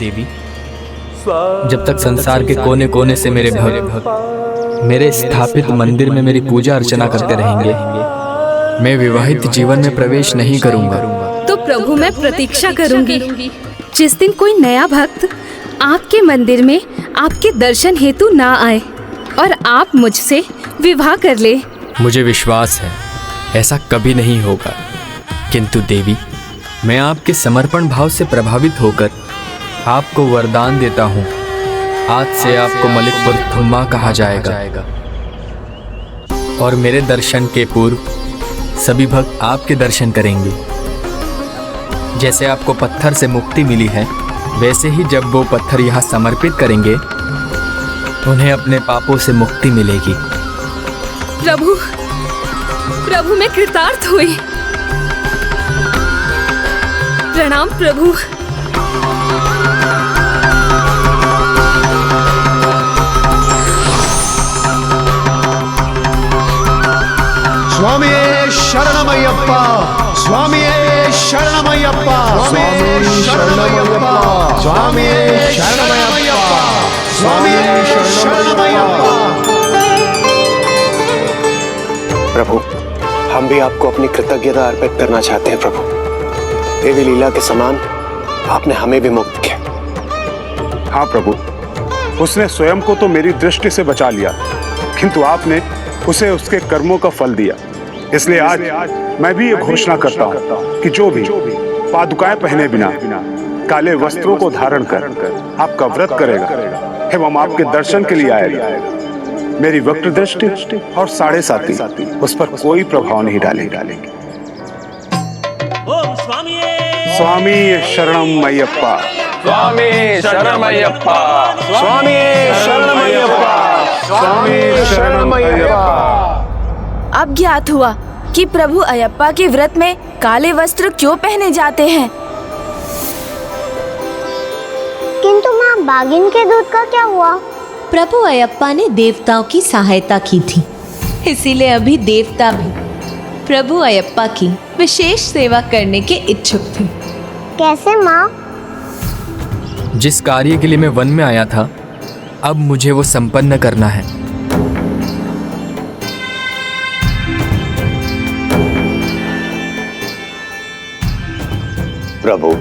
जब तक संसार के कोने कोने से मेरे भक्त मेरे स्थापित मंदिर में मेरी पूजा अर्चना करते रहेंगे, मैं विवाहित जीवन में प्रवेश नहीं करूंगा। तो प्रभु, मैं प्रतीक्षा करूंगी जिस दिन कोई नया भक्त आपके मंदिर में आपके दर्शन हेतु ना आए और आप मुझसे विवाह कर ले। मुझे विश्वास है ऐसा कभी नहीं होगा, किंतु देवी, मैं आपके समर्पण भाव से प्रभावित होकर आपको वरदान देता हूँ। आज से आपको मलिकपुर धुम्मा कहा जाएगा और मेरे दर्शन के पूर्व सभी भक्त आपके दर्शन करेंगे। जैसे आपको पत्थर से मुक्ति मिली है, वैसे ही जब वो पत्थर यहाँ समर्पित करेंगे, उन्हें अपने पापों से मुक्ति मिलेगी। प्रभु, प्रभु, मैं कृतार्थ हुई। प्रणाम प्रभु। स्वामी शरणमय्यप्पा, स्वामी शरणमय्यप्पा, स्वामी शरणमय्यप्पा, स्वामी शरणमय्यप्पा, स्वामी शरणमय्यप्पा। प्रभु, हम भी आपको अपनी कृतज्ञता अर्पित करना चाहते हैं प्रभु। देवी लीला के समान आपने हमें भी मुक्त किया। हाँ प्रभु, उसने स्वयं को तो मेरी दृष्टि से बचा लिया, किंतु आपने उसे उसके कर्मों का फल दिया। इसलिए आज मैं भी ये घोषणा करता हूँ कि जो भी पादुकाएं पहने बिना काले वस्त्रों को धारण कर आपका व्रत करेगा एवं आपके दर्शन के लिए आएगा, मेरी वक्र दृष्टि और 7.5 उस पर कोई प्रभाव नहीं डालेगी। ओम स्वामी स्वामी शरणम अय्यप्पा, स्वामी शरणम अय्यप्पा, स्वामी शरणम अय्यप्पा, स्वामी शरणम अय्यप्पा। अब ज्ञात हुआ कि प्रभु अयप्पा के व्रत में काले वस्त्र क्यों पहने जाते हैं। किंतु माँ, बाघिन के दूध का क्या हुआ? प्रभु अयप्पा ने देवताओं की सहायता की थी, इसीलिए अभी देवता भी प्रभु अयप्पा की विशेष सेवा करने के इच्छुक थे। कैसे माँ? जिस कार्य के लिए मैं वन में आया था, अब मुझे वो संपन्न करना है। प्रभु,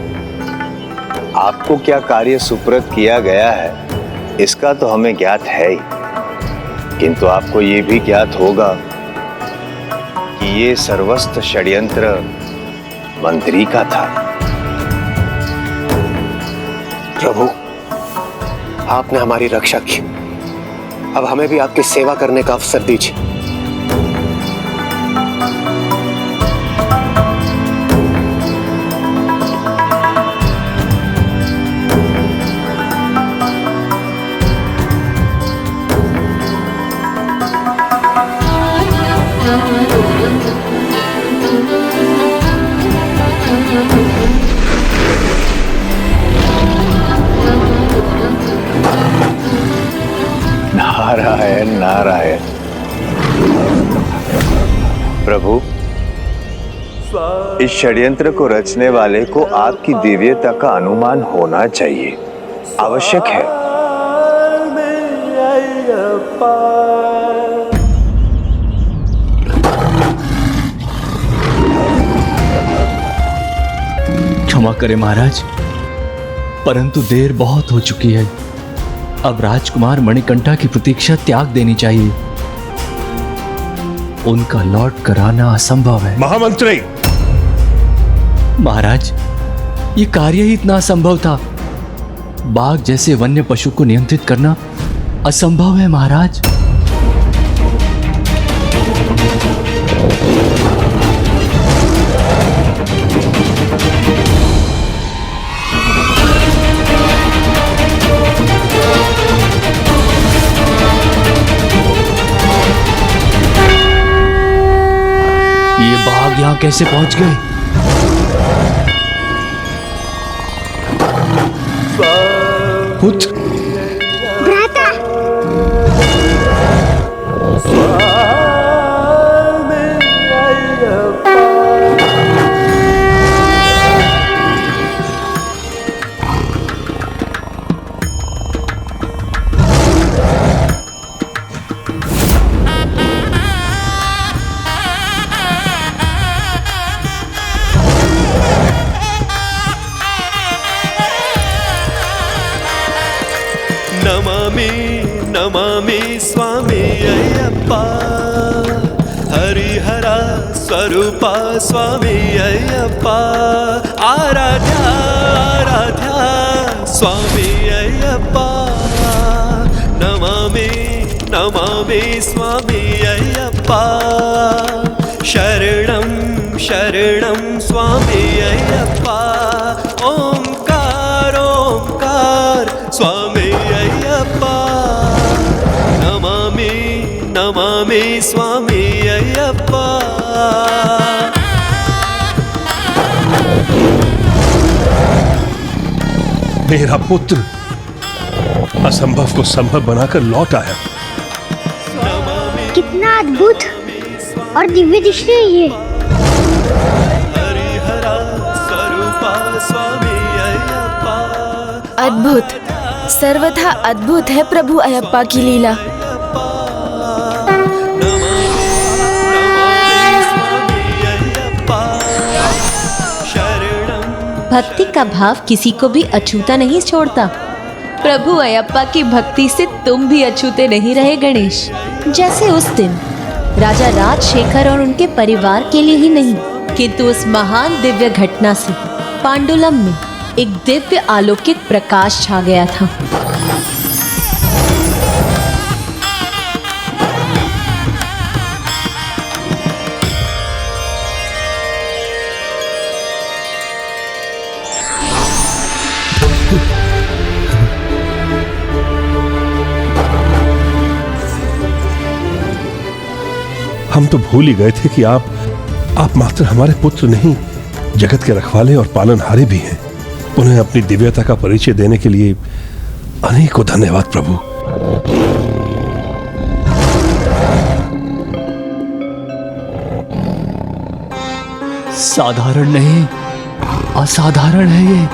आपको क्या कार्य सुपुर्द किया गया है इसका तो हमें ज्ञात है ही, किंतु आपको ये भी ज्ञात होगा कि ये सर्वस्व षड्यंत्र मंत्री का था। प्रभु, आपने हमारी रक्षा की, अब हमें भी आपकी सेवा करने का अवसर दीजिए। नारायण नारायण। प्रभु, इस षड्यंत्र को रचने वाले को आपकी दिव्यता का अनुमान होना चाहिए, आवश्यक है। क्षमा करें महाराज, परंतु देर बहुत हो चुकी है। अब राजकुमार मणिकंठा की प्रतीक्षा त्याग देनी चाहिए। उनका लौट कर आना असंभव है। महामंत्री! महाराज, ये कार्य ही इतना असंभव था। बाघ जैसे वन्य पशु को नियंत्रित करना असंभव है महाराज। ये बाघ यहां कैसे पहुंच गए? पुत्र, नमामि स्वामी अय्यप्पा, हरिहरा स्वरूपा स्वामी अय्यप्पा, आराध्या आराध्या स्वामी अय्यप्पा, नमामि नमामि स्वामी अय्यप्पा, शरणं शरणं स्वामी अय्यप्पा, ओंकार ओंकार स्वामी अय्यप्पा, नमामि नमामि स्वामी अय्यप्पा। मेरा पुत्र असंभव को संभव बनाकर लौट आया। कितना अद्भुत और दिव्य दृश्य है ये। अद्भुत, सर्वथा अद्भुत है प्रभु अयप्पा की लीला। भक्ति का भाव किसी को भी अछूता नहीं छोड़ता। प्रभु अयप्पा की भक्ति से तुम भी अछूते नहीं रहे गणेश। जैसे उस दिन राजा राजशेखर और उनके परिवार के लिए ही नहीं, किंतु उस महान दिव्य घटना से पांडुलम में एक दिव्य अलौकिक प्रकाश छा गया था। हम तो भूल ही गए थे कि आप मात्र हमारे पुत्र नहीं, जगत के रखवाले और पालनहारे भी हैं। उन्हें अपनी दिव्यता का परिचय देने के लिए अनेकों धन्यवाद प्रभु। साधारण नहीं, असाधारण है ये।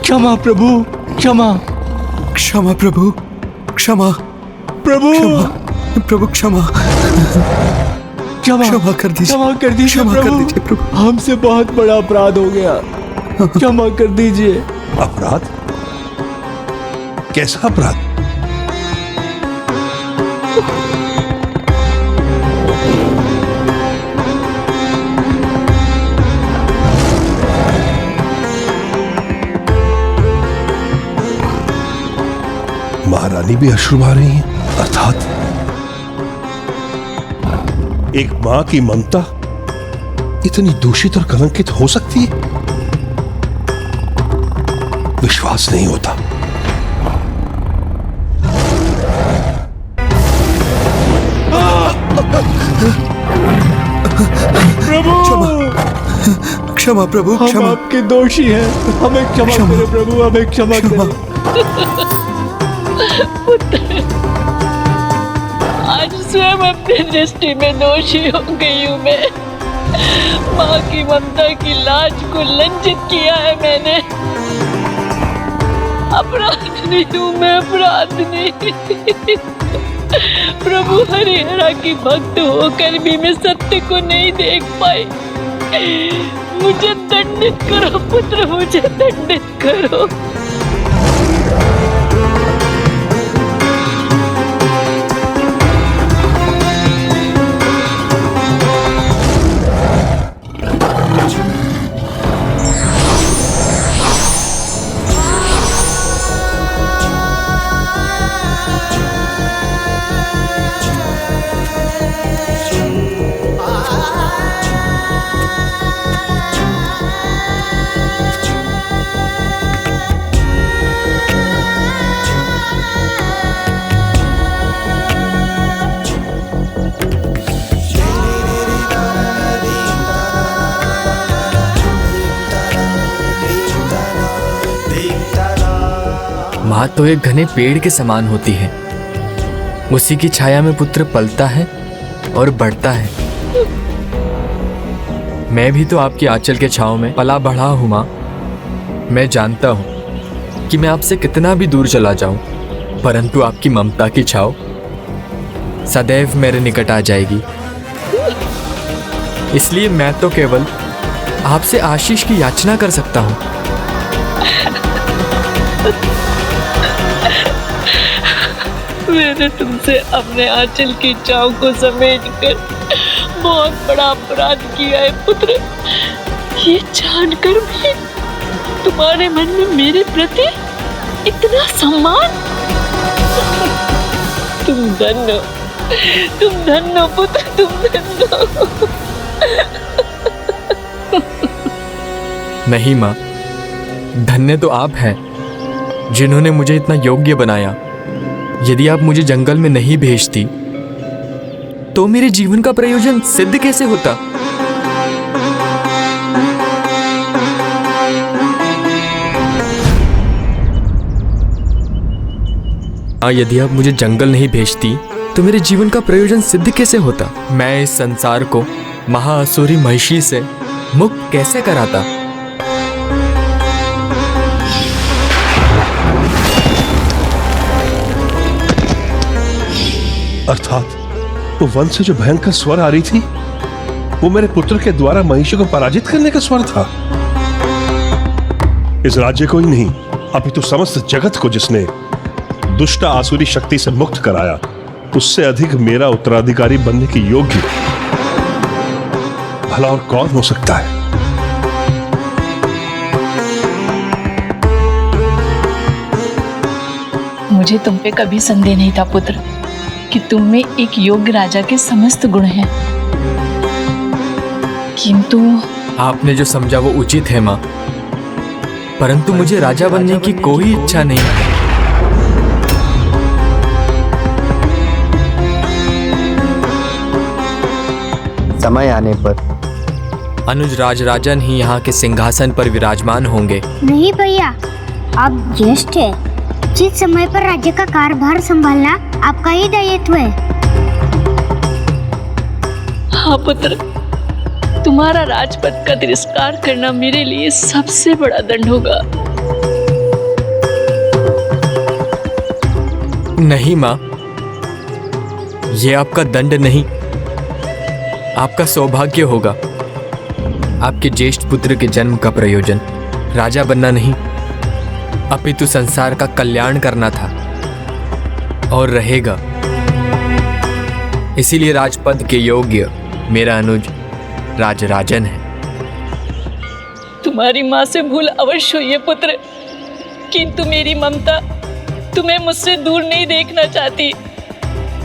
क्षमा प्रभु, क्षमा। क्षमा प्रभु, क्षमा। प्रभु, प्रभु क्षमा। क्षमा कर दीजिए, क्षमा कर दीजिए, क्षमा कर दीजिए प्रभु। हमसे बहुत बड़ा अपराध हो गया, क्षमा कर दीजिए। अपराध? कैसा अपराध? महारानी भी अश्रु बहा रही हैं, अर्थात एक मां की ममता इतनी दूषित और कलंकित हो सकती है? विश्वास नहीं होता। प्रभु, क्षमा प्रभु, हम क्षमा। आपके दोषी हैं, हमें क्षमा करें प्रभु, हमें क्षमा करें। आज स्वयं अपनी दृष्टि में दोषी हो गई हूँ मैं। माँ की ममता की लाज को लज्जित किया है मैंने। अपराधनी हूँ मैं, अपराधनी। प्रभु हरिहरा की भक्त होकर भी मैं सत्य को नहीं देख पाई। मुझे दंडित करो पुत्र, मुझे दंडित करो। माँ तो एक घने पेड़ के समान होती है, उसी की छाया में पुत्र पलता है और बढ़ता है। मैं भी तो आपकी आंचल के छांव में पला बढ़ा हूँ माँ। मैं जानता हूँ कि मैं आपसे कितना भी दूर चला जाऊं, परंतु आपकी ममता की छाव सदैव मेरे निकट आ जाएगी। इसलिए मैं तो केवल आपसे आशीष की याचना कर सकता हूँ। मैंने तुमसे अपने आंचल की छांव को समेटकर बहुत बड़ा अपराध किया है पुत्र। ये जानकर भी तुम्हारे मन में मेरे प्रति इतना सम्मान। तुम धन्य हो पुत्र, तुम धन्य हो। नहीं माँ, धन्य तो आप हैं जिन्होंने मुझे इतना योग्य बनाया। यदि आप मुझे जंगल में नहीं भेजती तो मेरे जीवन का प्रयोजन सिद्ध कैसे होता? माँ, यदि आप मुझे जंगल नहीं भेजती तो मेरे जीवन का प्रयोजन सिद्ध कैसे होता? मैं इस संसार को महाअसुरी महिषी से मुक्त कैसे कराता? अर्थात वो वन से जो भयंकर स्वर आ रही थी, वो मेरे पुत्र के द्वारा महिषी को पराजित करने का स्वर था। इस राज्य को ही नहीं, अपितु समस्त जगत को जिसने दुष्ट आसुरी शक्ति से मुक्त कराया, उससे अधिक मेरा उत्तराधिकारी बनने की योग्य भला और कौन हो सकता है? मुझे तुम पे कभी संदेह नहीं था पुत्र कि तुम में एक योग्य राजा के समस्त गुण हैं। किंतु आपने जो समझा वो उचित है माँ, परंतु मुझे राजा बनने की कोई इच्छा नहीं। समय आने पर अनुज राजराजन ही यहाँ के सिंहासन पर विराजमान होंगे। नहीं भैया, आप ज्येष्ठ है। जिस समय पर राज्य का कारभार संभालना आपका ही दायित्व है। हाँ पुत्र, तुम्हारा राजपद का तिरस्कार करना मेरे लिए सबसे बड़ा दंड होगा। नहीं माँ, ये आपका दंड नहीं, आपका सौभाग्य होगा। आपके ज्येष्ठ पुत्र के जन्म का प्रयोजन राजा बनना नहीं, अपितु संसार का कल्याण करना था और रहेगा। इसीलिए राजपद के योग्य मेरा अनुज राजराजन है। तुम्हारी माँ से भूल अवश्य हुई है पुत्र, किंतु मेरी ममता तुम्हें मुझसे दूर नहीं देखना चाहती।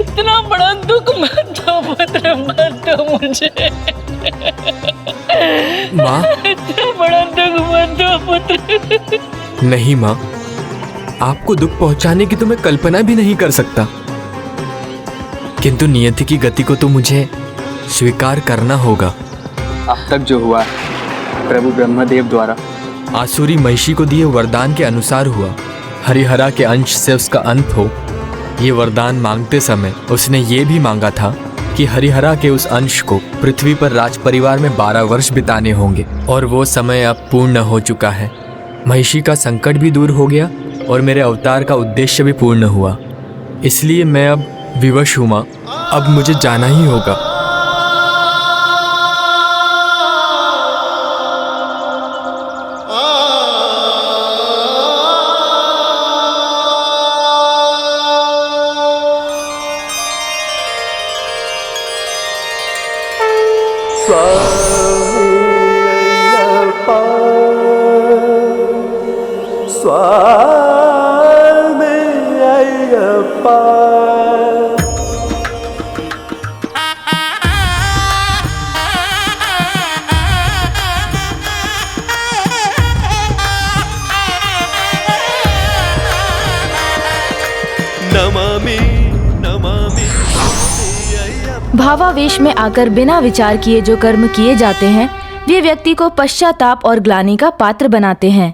इतना बड़ा दुख मत दो पुत्र, मत दो मुझे। माँ, इतना बड़ा दुख मत दो पुत्र। नहीं माँ, आपको दुख पहुंचाने की तो मैं कल्पना भी नहीं कर सकता, किंतु नियति की गति को तो मुझे स्वीकार करना होगा। अब तक जो हुआ प्रभु ब्रह्मदेव द्वारा आसुरी महिषी को दिए वरदान के अनुसार हुआ। हरिहरा के अंश से उसका अंत हो, ये वरदान मांगते समय उसने ये भी मांगा था कि हरिहरा के उस अंश को पृथ्वी पर राज परिवार में 12 वर्ष बिताने होंगे, और वो समय अब पूर्ण हो चुका है। महिषी का संकट भी दूर हो गया और मेरे अवतार का उद्देश्य भी पूर्ण हुआ। इसलिए मैं अब विवश हूँ माँ, अब मुझे जाना ही होगा। भावावेश में आकर बिना विचार किए जो कर्म किए जाते हैं, वे व्यक्ति को पश्चाताप और ग्लानि का पात्र बनाते हैं।